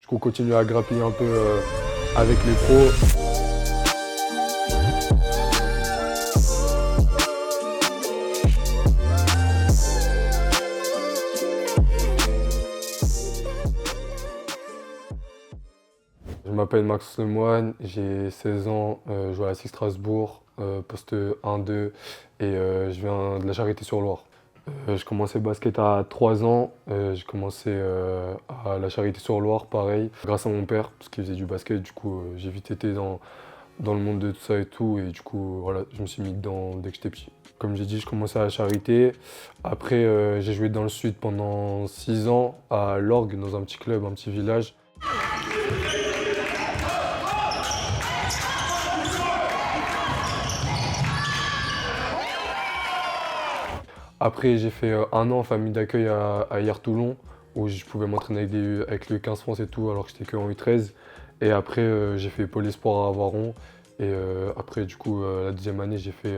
coup, continuer à grappiller un peu avec les pros. Je m'appelle Max Lemoine, j'ai 16 ans, je joue à la SIG Strasbourg, poste 1-2 et je viens de la Charité-sur-Loire. J'ai commencé le basket à 3 ans, j'ai commencé à la Charité-sur-Loire, pareil, grâce à mon père, parce qu'il faisait du basket, du coup j'ai vite été dans le monde de tout ça et tout, et du coup voilà, je me suis mis dedans dès que j'étais petit. Comme j'ai dit, je commençais à la Charité, après j'ai joué dans le sud pendant 6 ans, à l'Orgue, dans un petit club, un petit village. Après, j'ai fait 1 an en famille d'accueil à Hyères-Toulon, où je pouvais m'entraîner avec le 15 France et tout, alors que j'étais que en U13. Et après, j'ai fait Pôle Espoir à Avaron. Et après, du coup, la deuxième année, j'ai fait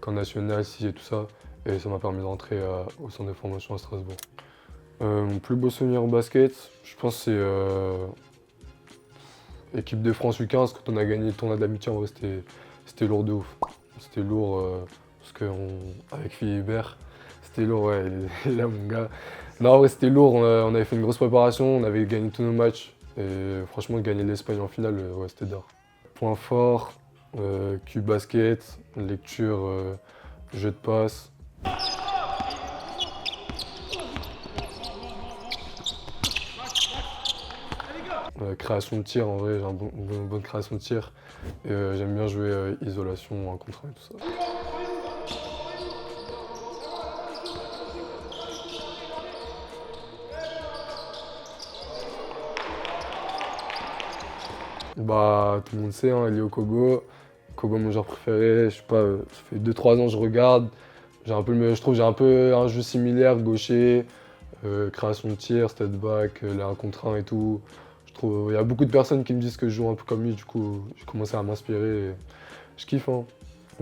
camp national, 6 et tout ça. Et ça m'a permis de rentrer au centre de formation à Strasbourg. Mon plus beau souvenir au basket, je pense que c'est équipe de France U15, quand on a gagné le tournoi d'amitié, en vrai, c'était lourd de ouf. C'était lourd, parce qu'avec Philibert, c'était lourd, ouais, il est là, mon gars. Non, ouais, c'était lourd, on avait fait une grosse préparation, on avait gagné tous nos matchs. Et franchement, gagner l'Espagne en finale, ouais, c'était d'art. Point fort, Q basket, lecture, jeu de passe. Création de tir, en vrai, j'ai une bonne création de tir. Et j'aime bien jouer isolation, 1 contre 1 et tout ça. Bah, tout le monde sait, hein, Elio Kobo. Kobo, mon joueur préféré. Je sais pas, ça fait 2-3 ans que je regarde. Je trouve que j'ai un peu un jeu similaire, gaucher, création de tir, step back, les 1 contre 1 et tout. Je trouve, il y a beaucoup de personnes qui me disent que je joue un peu comme lui, du coup, j'ai commencé à m'inspirer. Et je kiffe, hein.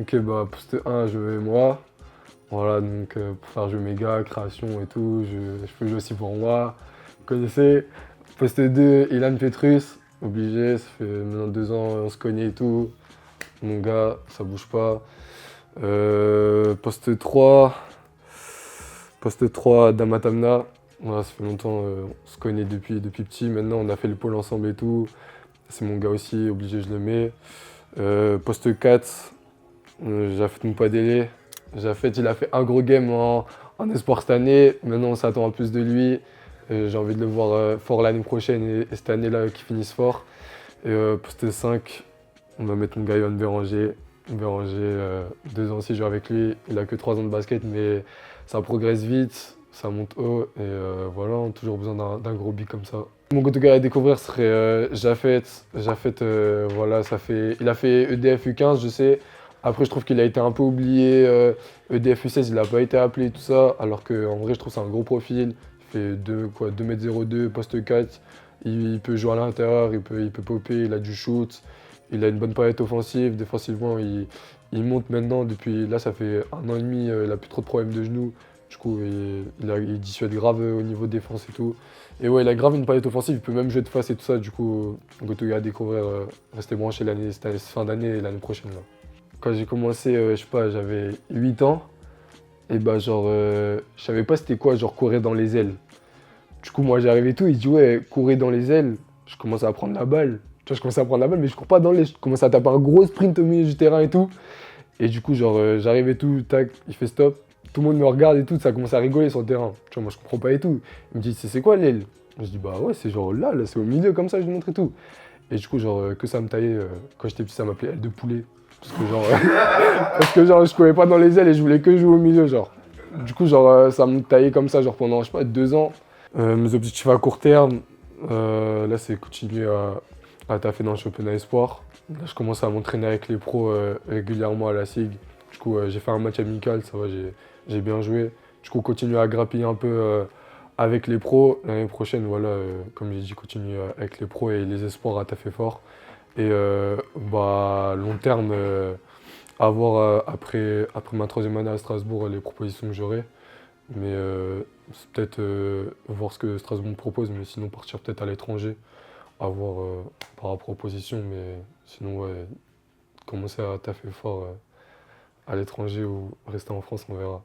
Ok, bah, poste 1, je vais moi. Voilà, donc pour faire jouer mes gars, création et tout, je peux jouer aussi pour moi. Vous connaissez. Poste 2, Ilan Petrus, obligé, ça fait maintenant 2 ans, on se connaît et tout. Mon gars, ça bouge pas. Poste 3, Damatamna. Voilà, ça fait longtemps, on se connaît depuis petit. Maintenant, on a fait le pôle ensemble et tout. C'est mon gars aussi, obligé, je le mets. Poste 4, Jafet Moupadele. Jafet, il a fait un gros game en espoir cette année. Maintenant, on s'attend à plus de lui. J'ai envie de le voir fort l'année prochaine et cette année-là qu'il finisse fort. Et poste 5, on va mettre mon gars Yohan Béranger. Béranger, 2 ans aussi, je joue avec lui. Il a que 3 ans de basket, mais ça progresse vite, ça monte haut. Et voilà, on a toujours besoin d'un gros big comme ça. Mon go-to-guy à découvrir serait Jafet. Jafet, voilà, il a fait EDF U15, je sais. Après, je trouve qu'il a été un peu oublié. EDF U16, il n'a pas été appelé, tout ça. Alors qu'en vrai, je trouve que c'est un gros profil. Il fait 2,02 m, poste 4. Il peut jouer à l'intérieur, il peut popper, il a du shoot. Il a une bonne palette offensive. Défensivement, il monte maintenant. Là, ça fait 1 an et demi, il n'a plus trop de problèmes de genoux. Du coup, il dissuade grave au niveau de défense et tout. Et ouais, il a grave une palette offensive, il peut même jouer de face et tout ça. Du coup, go-to-guy à découvrir, restez branchés cette fin d'année et l'année prochaine, là. Quand j'ai commencé, je sais pas, j'avais 8 ans. Et bah genre, je savais pas c'était quoi, genre courir dans les ailes. Du coup, moi j'arrivais et tout, il dit ouais, courir dans les ailes. Je commence à prendre la balle. Tu vois, je commençais à prendre la balle, mais je cours pas dans les. Je commence à taper un gros sprint au milieu du terrain et tout. Et du coup, genre, j'arrive et tout, tac, il fait stop. Tout le monde me regarde et tout, ça commence à rigoler sur le terrain. Tu vois, moi je comprends pas et tout. Il me dit, c'est quoi l'aile? Je dis, bah ouais, c'est genre là, c'est au milieu comme ça, je lui montre et tout. Et du coup, genre, que ça me taillait. Quand j'étais petit, ça m'appelait aile de poulet. Parce que genre, je courais pas dans les ailes et je voulais que jouer au milieu, genre. Du coup, genre, ça me taillait comme ça, genre pendant, je sais pas, 2 ans. Mes objectifs à court terme, là, c'est continuer à taffer dans le championnat espoir. Là, je commence à m'entraîner avec les pros régulièrement à la SIG. Du coup, j'ai fait un match amical, ça va, j'ai bien joué. Du coup, continuer à grappiller un peu avec les pros. L'année prochaine, voilà, comme j'ai dit, continuer avec les pros et les espoirs à taffer fort. Et bah, long terme, à voir après ma 3e année à Strasbourg les propositions que j'aurai. Mais c'est peut-être voir ce que Strasbourg me propose, mais sinon partir peut-être à l'étranger. à voir par rapport aux positions, mais sinon, ouais, commencer à taffer fort à l'étranger ou rester en France, on verra.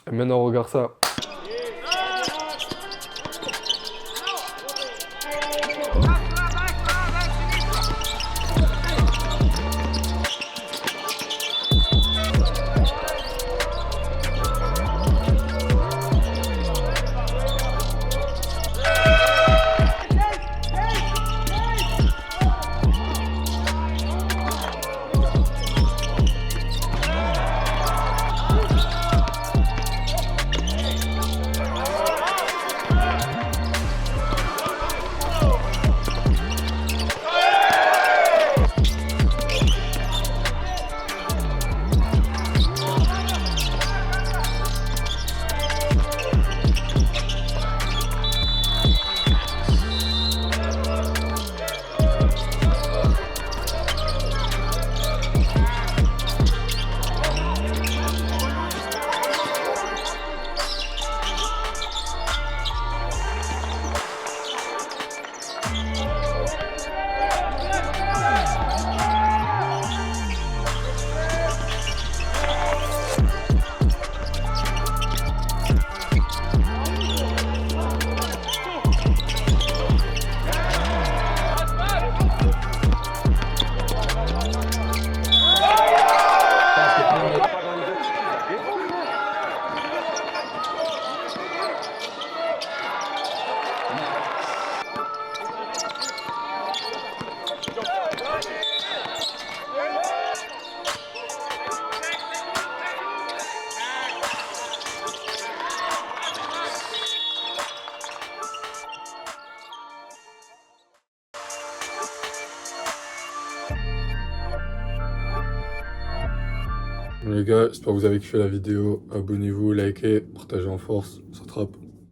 Et maintenant, on regarde ça. Les gars, j'espère que vous avez kiffé la vidéo. Abonnez-vous, likez, partagez en force. Ça trappe.